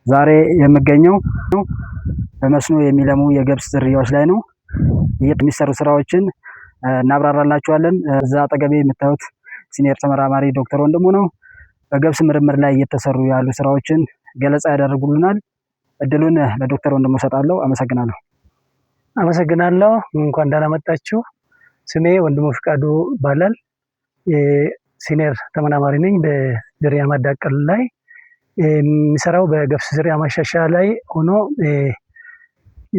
ዛሬ የምገኘው በመስኖ የሚለሙ የገብስ ዝርያዎች ላይ ነው። የሚሰሩ ስራዎችን እናብራራላችኋለን። እዛ አጠገቤ የምታዩት ሲኒየር ተመራማሪ ዶክተር ወንድሙ ነው። በገብስ ምርምር ላይ እየተሰሩ ያሉ ስራዎችን ገለጻ ያደርጉልናል። እድሉን ለዶክተር ወንድሙ እሰጣለሁ። አመሰግናለሁ። አመሰግናለሁ። እንኳን ደህና መጣችሁ። ስሜ ወንድሙ ፍቃዱ ይባላል። የሲኒየር ተመራማሪ ነኝ። በዝርያ ማዳቀል ላይ የሚሰራው በገብስ ዝርያ ማሻሻያ ላይ ሆኖ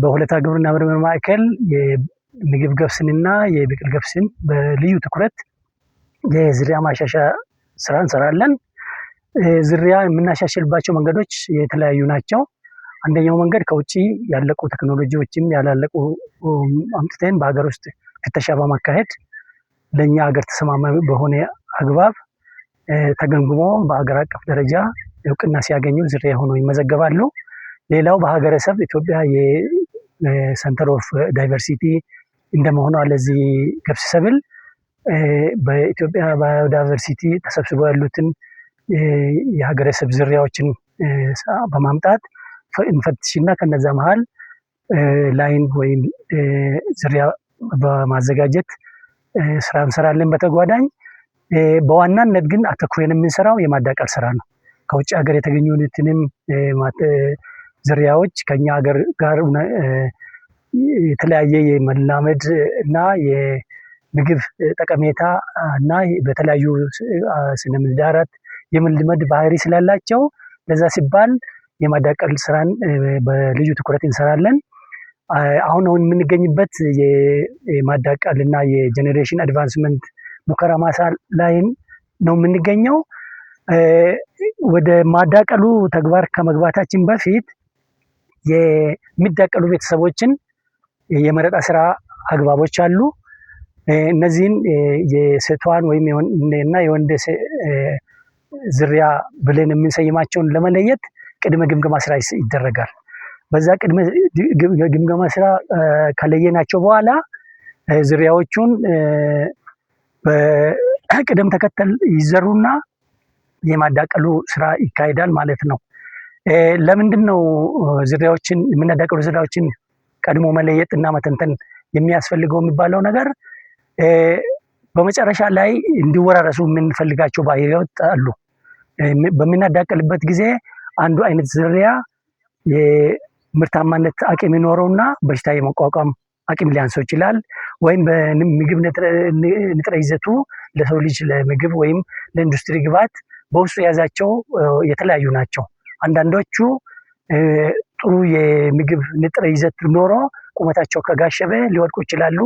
በሁለታ ግብርና ምርምር ማዕከል የምግብ ገብስንና የብቅል ገብስን በልዩ ትኩረት የዝርያ ማሻሻያ ስራ እንሰራለን። ዝርያ የምናሻሽልባቸው መንገዶች የተለያዩ ናቸው። አንደኛው መንገድ ከውጭ ያለቁ ቴክኖሎጂዎችም ያላለቁ አምጥተን በሀገር ውስጥ ፍተሻ በማካሄድ ለኛ ሀገር ተስማሚ በሆነ አግባብ ተገምግሞ በአገር አቀፍ ደረጃ እውቅና ሲያገኙ ዝርያ ሆኖ ይመዘገባሉ። ሌላው በሀገረሰብ ኢትዮጵያ የሰንተር ኦፍ ዳይቨርሲቲ እንደመሆኗ ለዚህ ገብስ ሰብል በኢትዮጵያ ባዮዳይቨርሲቲ ተሰብስበው ያሉትን የሀገረሰብ ዝርያዎችን በማምጣት እንፈትሽና ከነዛ መሃል ላይን ወይም ዝርያ በማዘጋጀት ስራ እንሰራለን። በተጓዳኝ በዋናነት ግን አተኩረን የምንሰራው የማዳቀል ስራ ነው። ከውጭ ሀገር የተገኙትንም ዝርያዎች ከኛ ሀገር ጋር የተለያየ የመላመድ እና የምግብ ጠቀሜታ እና በተለያዩ ስነ ምህዳራት የመልመድ ባህሪ ስላላቸው ለዛ ሲባል የማዳቀል ስራን በልዩ ትኩረት እንሰራለን። አሁን የምንገኝበት የማዳቀል እና የጄኔሬሽን አድቫንስመንት ሙከራ ማሳ ላይ ነው የምንገኘው። ወደ ማዳቀሉ ተግባር ከመግባታችን በፊት የሚዳቀሉ ቤተሰቦችን የመረጣ ስራ አግባቦች አሉ። እነዚህን የሴቷን ወይም የወንድ ዝርያ ብለን የምንሰይማቸውን ለመለየት ቅድመ ግምገማ ስራ ይደረጋል። በዛ ቅድመ ግምገማ ስራ ከለየናቸው በኋላ ዝርያዎቹን በቅደም ተከተል ይዘሩና የማዳቀሉ ስራ ይካሄዳል ማለት ነው። ለምንድነው ዝርያዎችን የምናዳቀሉ ዝርያዎችን ቀድሞ መለየት እና መተንተን የሚያስፈልገው የሚባለው ነገር በመጨረሻ ላይ እንዲወራረሱ የምንፈልጋቸው ባህሪያት አሉ። በምናዳቀልበት ጊዜ አንዱ አይነት ዝርያ የምርታማነት አቅም ይኖረውና በሽታ የመቋቋም አቅም ሊያንሰው ይችላል። ወይም በምግብ ንጥረ ይዘቱ ለሰው ልጅ ለምግብ ወይም ለኢንዱስትሪ ግብዓት በውስጡ የያዛቸው የተለያዩ ናቸው። አንዳንዶቹ ጥሩ የምግብ ንጥረ ይዘት ኖሮ ቁመታቸው ከጋሸበ ሊወድቁ ይችላሉ።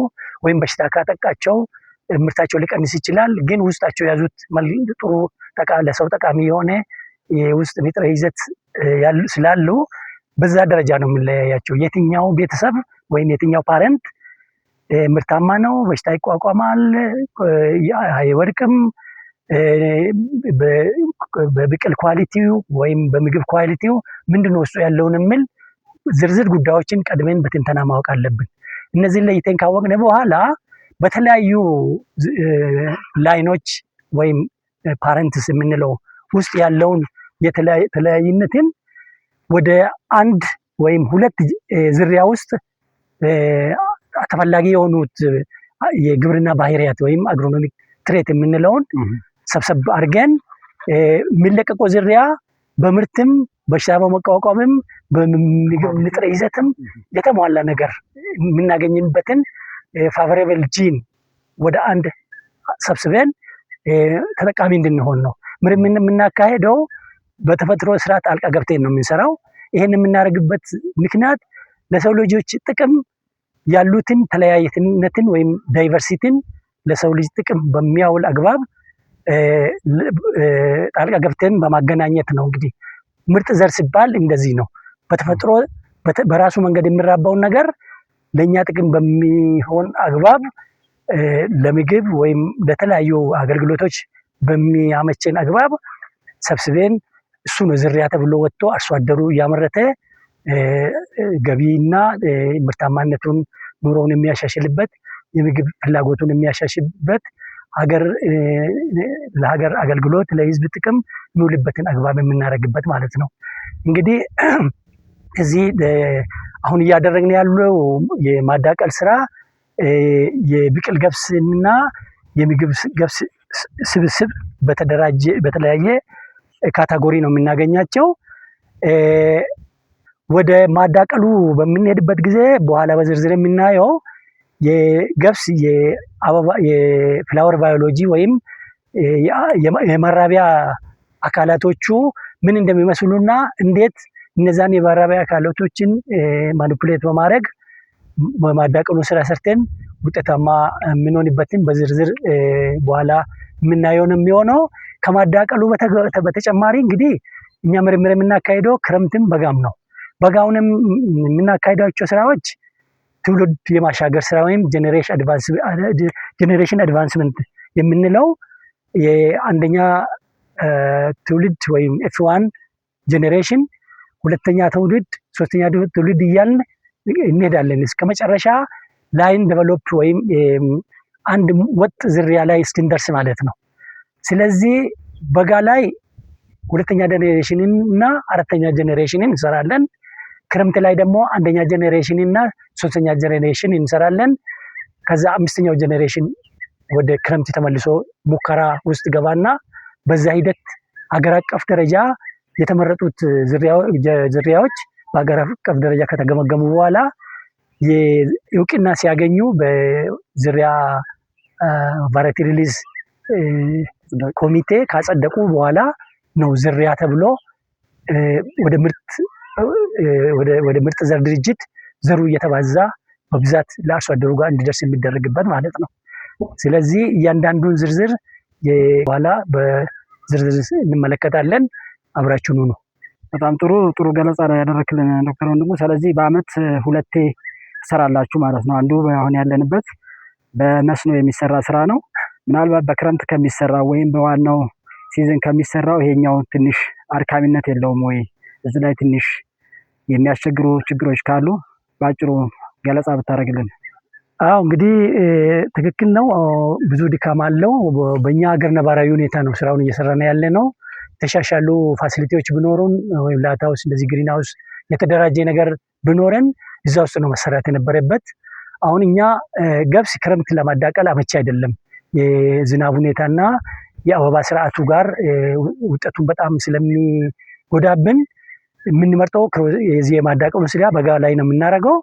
ወይም በሽታ ካጠቃቸው ምርታቸው ሊቀንስ ይችላል። ግን ውስጣቸው የያዙት ጥሩ ለሰው ጠቃሚ የሆነ የውስጥ ንጥረ ይዘት ስላሉ በዛ ደረጃ ነው የምንለያያቸው። የትኛው ቤተሰብ ወይም የትኛው ፓረንት ምርታማ ነው፣ በሽታ ይቋቋማል፣ አይወድቅም፣ በብቅል ኳሊቲው ወይም በምግብ ኳሊቲው ምንድነው ውስጡ ያለውን የሚል ዝርዝር ጉዳዮችን ቀድመን በትንተና ማወቅ አለብን። እነዚህን ለይተን ካወቅን በኋላ በተለያዩ ላይኖች ወይም ፓረንትስ የምንለው ውስጥ ያለውን የተለያይነትን ወደ አንድ ወይም ሁለት ዝርያ ውስጥ ተፈላጊ የሆኑት የግብርና ባህሪያት ወይም አግሮኖሚክ ትሬት የምንለውን ሰብሰብ አድርገን የሚለቀቀው ዝርያ በምርትም በሽታ በመቋቋምም በምግብ ንጥረ ይዘትም የተሟላ ነገር የምናገኝበትን ፋቨሬብል ጂን ወደ አንድ ሰብስበን ተጠቃሚ እንድንሆን ነው። ምርምር የምናካሄደው በተፈጥሮ ስርዓት ጣልቃ ገብተን ነው የምንሰራው። ይሄን የምናደርግበት ምክንያት ለሰው ልጆች ጥቅም ያሉትን ተለያየትነትን ወይም ዳይቨርሲቲን ለሰው ልጅ ጥቅም በሚያውል አግባብ ጣልቃ ገብተን በማገናኘት ነው። እንግዲህ ምርጥ ዘር ሲባል እንደዚህ ነው። በተፈጥሮ በራሱ መንገድ የሚራባውን ነገር ለኛ ጥቅም በሚሆን አግባብ ለምግብ ወይም ለተለያዩ አገልግሎቶች በሚያመቸን አግባብ ሰብስበን እሱ ነው ዝርያ ተብሎ ወጥቶ አርሶ አደሩ እያመረተ ገቢና ምርታማነቱን ኑሮውን የሚያሻሽልበት የምግብ ፍላጎቱን የሚያሻሽልበት ለሀገር አገልግሎት ለህዝብ ጥቅም የሚውልበትን አግባብ የምናደርግበት ማለት ነው። እንግዲህ እዚህ አሁን እያደረግን ያለው የማዳቀል ስራ የብቅል ገብስና የምግብ ገብስ ስብስብ በተለያየ ካታጎሪ ነው የምናገኛቸው። ወደ ማዳቀሉ በምንሄድበት ጊዜ በኋላ በዝርዝር የምናየው የገብስ የፍላወር ባዮሎጂ ወይም የመራቢያ አካላቶቹ ምን እንደሚመስሉና እንዴት እነዛን የመራቢያ አካላቶችን ማኒፑሌት በማድረግ በማዳቀሉ ስራ ሰርተን ውጤታማ የምንሆንበትን በዝርዝር በኋላ የምናየው ነው የሚሆነው። ከማዳቀሉ በተጨማሪ እንግዲህ እኛ ምርምር የምናካሄደው ክረምትም በጋም ነው። በጋውንም የምናካሄዳቸው ስራዎች ትውልድ የማሻገር ስራ ወይም ጄኔሬሽን አድቫንስመንት የምንለው የአንደኛ ትውልድ ወይም F1 ጄኔሬሽን፣ ሁለተኛ ትውልድ፣ ሶስተኛ ትውልድ እያልን እንሄዳለን እስከ መጨረሻ ላይን ዴቨሎፕ ወይም አንድ ወጥ ዝርያ ላይ እስክንደርስ ማለት ነው። ስለዚህ በጋ ላይ ሁለተኛ ጄኔሬሽንን እና አራተኛ ጄኔሬሽንን እንሰራለን። ክረምት ላይ ደግሞ አንደኛ ጄኔሬሽን እና ሶስተኛ ጄኔሬሽን እንሰራለን። ከዛ አምስተኛው ጄኔሬሽን ወደ ክረምት ተመልሶ ሙከራ ውስጥ ገባና በዛ ሂደት ሀገር አቀፍ ደረጃ የተመረጡት ዝርያዎች በሀገር አቀፍ ደረጃ ከተገመገሙ በኋላ እውቅና ሲያገኙ በዝርያ ቫራይቲ ሪሊዝ ኮሚቴ ካጸደቁ በኋላ ነው ዝርያ ተብሎ ወደ ምርጥ ዘር ድርጅት ዘሩ እየተባዛ በብዛት ለአርሶ አደሩ ጋር እንዲደርስ የሚደረግበት ማለት ነው። ስለዚህ እያንዳንዱን ዝርዝር በኋላ በዝርዝር እንመለከታለን። አብራችሁኑ ነው። በጣም ጥሩ ገለጻ ነው ያደረክልን ዶክተር ወንድሙ። ስለዚህ በአመት ሁለቴ ትሰራላችሁ ማለት ነው። አንዱ አሁን ያለንበት በመስኖ የሚሰራ ስራ ነው። ምናልባት በክረምት ከሚሰራው ወይም በዋናው ሲዝን ከሚሰራው ይሄኛው ትንሽ አድካሚነት የለውም ወይ? እዚህ ላይ ትንሽ የሚያስቸግሩ ችግሮች ካሉ በአጭሩ ገለጻ ብታደርግልን። አዎ እንግዲህ ትክክል ነው። ብዙ ድካም አለው። በእኛ ሀገር ነባራዊ ሁኔታ ነው ስራውን እየሰራን ያለ ነው። የተሻሻሉ ፋሲሊቲዎች ቢኖሩን ወይም ላታ ውስጥ እንደዚህ ግሪን ሃውስ የተደራጀ ነገር ቢኖረን እዛ ውስጥ ነው መሰራት የነበረበት። አሁን እኛ ገብስ ክረምት ለማዳቀል አመቺ አይደለም። የዝናብ ሁኔታና የአበባ ስርዓቱ ጋር ውጤቱን በጣም ስለሚጎዳብን የምንመርጠው የዚህ የማዳቀሉ ስራ በጋ ላይ ነው የምናደርገው።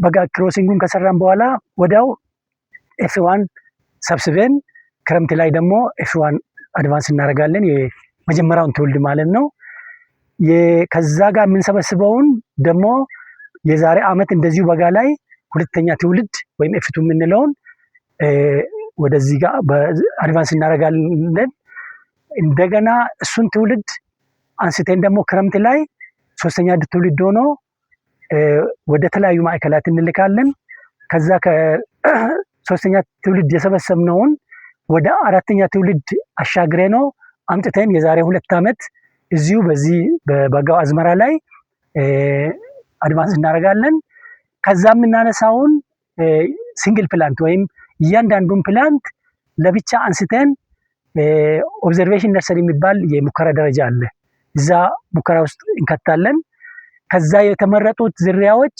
በጋ ክሮሲንጉን ከሰራን በኋላ ወዲያው F1 ሰብስበን ክረምት ላይ ደግሞ F1 አድቫንስ እናደርጋለን። የመጀመሪያውን ትውልድ ማለት ነው። ከዛ ጋር የምንሰበስበውን ደግሞ የዛሬ አመት እንደዚሁ በጋ ላይ ሁለተኛ ትውልድ ወይም F2 የምንለውን ወደዚህ ጋር በአድቫንስ እናደርጋለን። እንደገና እሱን ትውልድ አንስተን ደግሞ ክረምት ላይ ሶስተኛ ትውልድ ሆኖ ወደ ተለያዩ ማዕከላት እንልካለን። ከዛ ከሶስተኛ ትውልድ የሰበሰብነውን ወደ አራተኛ ትውልድ አሻግሬ ነው አምጥተን የዛሬ 2 ዓመት እዚሁ በዚህ በበጋው አዝመራ ላይ አድቫንስ እናደርጋለን። ከዛ የምናነሳውን ሲንግል ፕላንት ወይም እያንዳንዱን ፕላንት ለብቻ አንስተን ኦብዘርቬሽን ነርሰሪ የሚባል የሙከራ ደረጃ አለ። እዛ ሙከራ ውስጥ እንከታለን። ከዛ የተመረጡት ዝርያዎች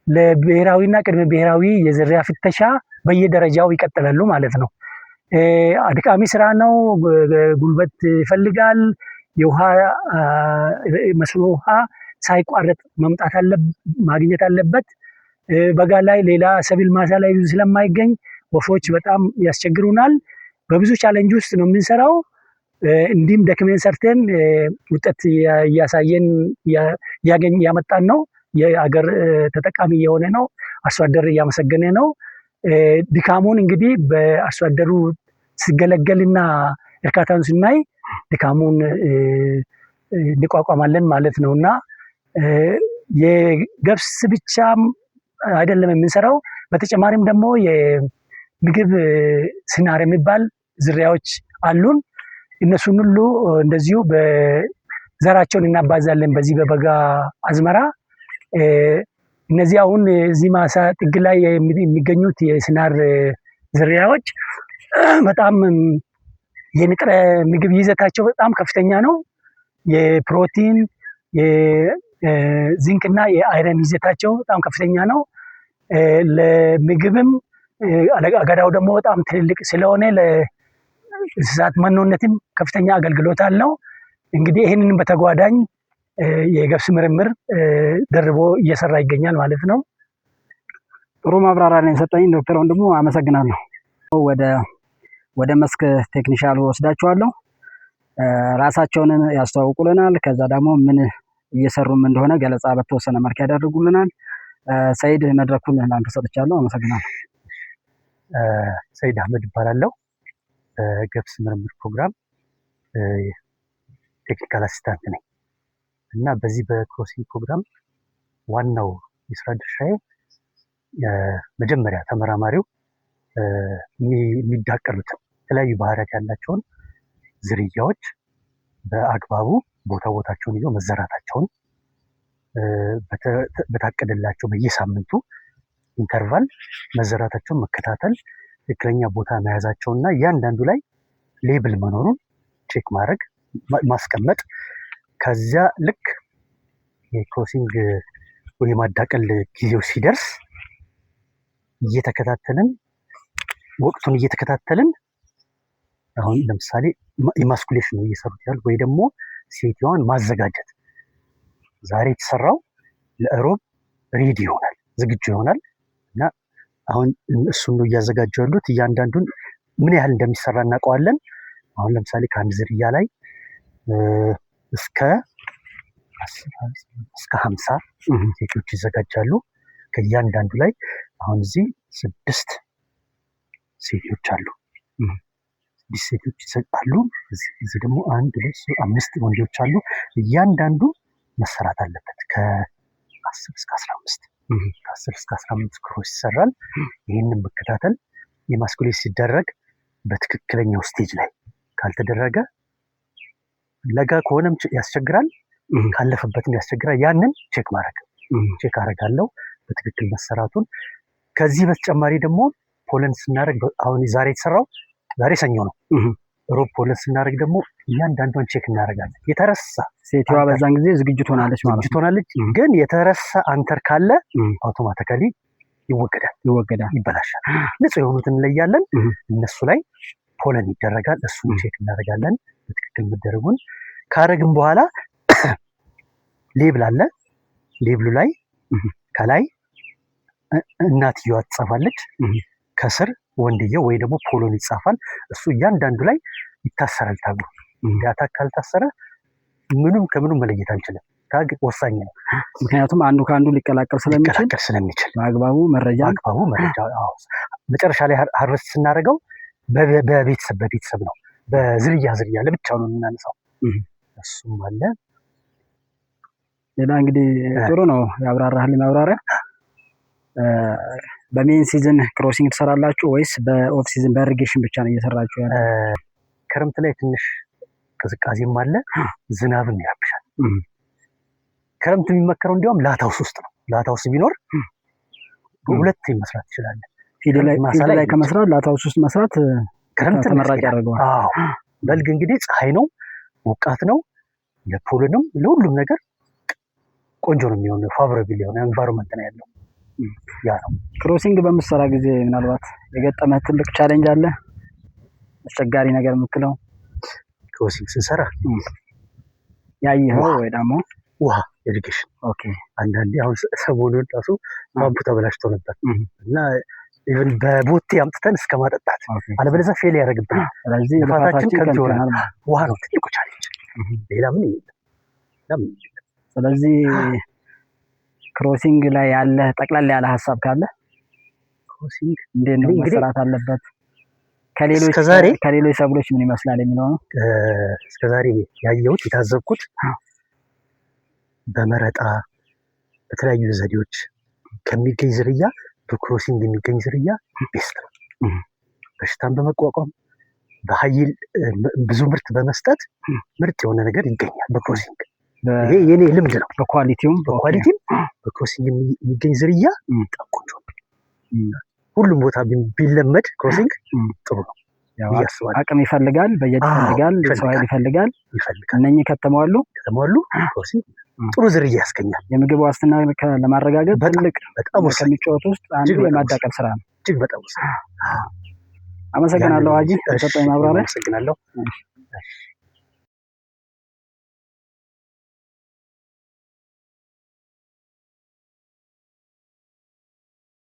ለብሔራዊና ቅድመ ብሔራዊ የዝርያ ፍተሻ በየደረጃው ይቀጥላሉ ማለት ነው። አድካሚ ስራ ነው። ጉልበት ይፈልጋል። የውሃ መስኖ ውሃ ሳይቋረጥ ማግኘት አለበት። በጋ ላይ ሌላ ሰብል ማሳ ላይ ብዙ ስለማይገኝ ወፎች በጣም ያስቸግሩናል። በብዙ ቻሌንጅ ውስጥ ነው የምንሰራው። እንዲህም ደክመን ሰርተን ውጤት እያሳየን ያመጣን ነው። የአገር ተጠቃሚ የሆነ ነው። አርሶ አደር እያመሰገነ ነው። ድካሙን እንግዲህ በአርሶ አደሩ ሲገለገልና እርካታውን ስናይ ድካሙን እንቋቋማለን ማለት ነውና የገብስ ብቻ አይደለም የምንሰራው። በተጨማሪም ደግሞ የምግብ ስናር የሚባል ዝርያዎች አሉን። እነሱን ሁሉ እንደዚሁ በዘራቸውን እናባዛለን በዚህ በበጋ አዝመራ። እነዚህ አሁን እዚህ ማሳ ጥግ ላይ የሚገኙት የስናር ዝርያዎች በጣም የንጥረ ምግብ ይዘታቸው በጣም ከፍተኛ ነው። የፕሮቲን፣ የዚንክና የአይረን ይዘታቸው በጣም ከፍተኛ ነው። ለምግብም አገዳው ደግሞ በጣም ትልልቅ ስለሆነ ለእንስሳት መኖነትም ከፍተኛ አገልግሎት አለው። እንግዲህ ይህንን በተጓዳኝ የገብስ ምርምር ደርቦ እየሰራ ይገኛል ማለት ነው። ጥሩ ማብራሪያ ነው የሰጠኝ ዶክተር ወንድሙ አመሰግናለሁ። ወደ መስክ ቴክኒሻሉ ወስዳችኋለሁ። ራሳቸውን ያስተዋውቁልናል። ከዛ ደግሞ ምን እየሰሩም እንደሆነ ገለጻ በተወሰነ መልክ ያደርጉልናል። ሰይድ መድረኩን ለአንተ ሰጥቻለሁ። አመሰግናለሁ። ሰይድ አህመድ እባላለሁ። በገብስ ምርምር ፕሮግራም ቴክኒካል አሲስታንት ነኝ እና በዚህ በክሮሲንግ ፕሮግራም ዋናው የስራ ድርሻዬ መጀመሪያ ተመራማሪው የሚዳቀሉትን የተለያዩ ባህሪያት ያላቸውን ዝርያዎች በአግባቡ ቦታቸውን ይዘው መዘራታቸውን በታቀደላቸው በየሳምንቱ ኢንተርቫል መዘራታቸውን መከታተል፣ ትክክለኛ ቦታ መያዛቸውና እያንዳንዱ ላይ ሌብል መኖሩን ቼክ ማድረግ ማስቀመጥ። ከዚያ ልክ የክሮሲንግ ወይ የማዳቀል ጊዜው ሲደርስ እየተከታተልን ወቅቱን እየተከታተልን አሁን ለምሳሌ ኢማስኩሌሽን ነው እየሰሩት ያሉ ወይ ደግሞ ሴትዋን ማዘጋጀት። ዛሬ የተሰራው ለእሮብ ሬዲ ይሆናል፣ ዝግጁ ይሆናል እና አሁን እሱን ነው እያዘጋጁ ያሉት። እያንዳንዱን ምን ያህል እንደሚሰራ እናውቀዋለን። አሁን ለምሳሌ ከአንድ ዝርያ ላይ እስከ 50 ሴቶች ይዘጋጃሉ። ከእያንዳንዱ ላይ አሁን እዚህ 6 ሴቶች አሉ። 6 ሴቶች ይሰጣሉ። እዚህ ደግሞ 1 2 3 5 ወንዶች አሉ። እያንዳንዱ መሰራት አለበት። ከ10 እስከ 15 ከ10 እስከ 15 ክሮስ ይሰራል። ይህንን መከታተል የማስኩሌት ሲደረግ በትክክለኛው ስቴጅ ላይ ካልተደረገ ለጋ ከሆነም ያስቸግራል፣ ካለፈበትም ያስቸግራል። ያንን ቼክ አደርጋለሁ በትክክል መሰራቱን። ከዚህ በተጨማሪ ደግሞ ፖለን ስናደርግ አሁን ዛሬ የተሰራው ዛሬ ሰኞ ነው። ሮብ ፖለን ስናደርግ ደግሞ እያንዳንዷን ቼክ እናደርጋለን። የተረሳ ሴትዋ በዛን ጊዜ ዝግጅት ሆናለች ማለት ነው። ግን የተረሳ አንተር ካለ አውቶማቲካሊ ይወገዳል፣ ይበላሻል። ንጹህ የሆኑትን እንለያለን። እነሱ ላይ ፖለን ይደረጋል። እሱን ቼክ እናደርጋለን በትክክል መደረጉን። ካረግን በኋላ ሌብል አለ። ሌብሉ ላይ ከላይ እናትየዋ ትጻፋለች፣ ከስር ወንድየው ወይ ደግሞ ፖሎን ይጻፋል። እሱ እያንዳንዱ ላይ ይታሰራል። ታጉ ዳታ ካልታሰረ ምንም ከምንም መለየት አንችልም። ታግ ወሳኝ ነው። ምክንያቱም አንዱ ከአንዱ ሊቀላቀል ስለሚችል በአግባቡ መረጃ መጨረሻ ላይ ሃርቨስት ስናደርገው በቤተሰብ ነው፣ በዝርያ ለብቻው ነው የምናነሳው። እሱም አለ። ሌላ እንግዲህ ጥሩ ነው ያብራራህልኝ ማብራሪያ። በሜን ሲዝን ክሮሲንግ ትሰራላችሁ ወይስ በኦፍ ሲዝን በኢሪጌሽን ብቻ ነው እየሰራችሁ ያለ? ክረምት ላይ ትንሽ ቅዝቃዜም አለ፣ ዝናብም ያብሻል። ክረምት የሚመከረው እንዲያውም ላታውስ ውስጥ ነው። ላታውስ ቢኖር ሁለት መስራት ይችላል። ፊልድ ላይ ከመስራት ላታውስ ውስጥ መስራት ክረምት ተመራጭ ያደርገዋል። በልግ እንግዲህ ፀሐይ ነው፣ ሞቃት ነው። ለፖልንም ለሁሉም ነገር ቆንጆ ነው የሚሆነው። ፋቮራብል የሆነ ኤንቫይሮንመንት ነው ያለው። ያ ነው። ክሮሲንግ በምትሰራ ጊዜ ምናልባት የገጠመህ ትልቅ ቻሌንጅ አለ? አስቸጋሪ ነገር የምትለው ክሮሲንግ ስንሰራ ያየኸው ወይ ደግሞ ውሃ ኢሪጌሽን። አንዳንዴ አሁን ሰሞኑን ራሱ ፓምፑ ተበላሽቶ ነበር እና ኢቨን በቦቴ አምጥተን እስከ ማጠጣት፣ አለበለዚያ ፌል ያደርግብናል። ስለዚህ ልፋታችን ከንቱ ይሆናል። ውሃ ነው ትልቁ ቻሌንጅ፣ ሌላ ምን የለም። ስለዚህ ክሮሲንግ ላይ ያለ ጠቅላላ ያለ ሀሳብ ካለ ክሮሲንግ እንዴት ነው መሰራት አለበት፣ ከሌሎች ሰብሎች ምን ይመስላል የሚለው ነው። እስከዛሬ ያየሁት የታዘብኩት በመረጣ በተለያዩ ዘዴዎች ከሚገኝ ዝርያ በክሮሲንግ የሚገኝ ዝርያ ቤስት ነው። በሽታን በመቋቋም በኃይል ብዙ ምርት በመስጠት ምርጥ የሆነ ነገር ይገኛል በክሮሲንግ። ይሄ የኔ ልምድ ነው። በኳሊቲም በክሮሲንግ የሚገኝ ዝርያ በጣም ቆንጆ ነው። ሁሉም ቦታ ቢለመድ ክሮሲንግ ጥሩ ነው። አቅም ይፈልጋል፣ በጀት ይፈልጋል፣ ሰው ኃይል ይፈልጋል። እነኚህ ከተሟሉ ክሮሲንግ ጥሩ ዝርያ ያስገኛል። የምግብ ዋስትና ለማረጋገጥ ትልቅ በጣም ከሚጫወቱ ውስጥ አንዱ የማዳቀል ስራ ነው። እጅግ በጣም ወሳኝ። አመሰግናለሁ ሀጂ ለሰጠኝ ማብራሪያ። አመሰግናለሁ።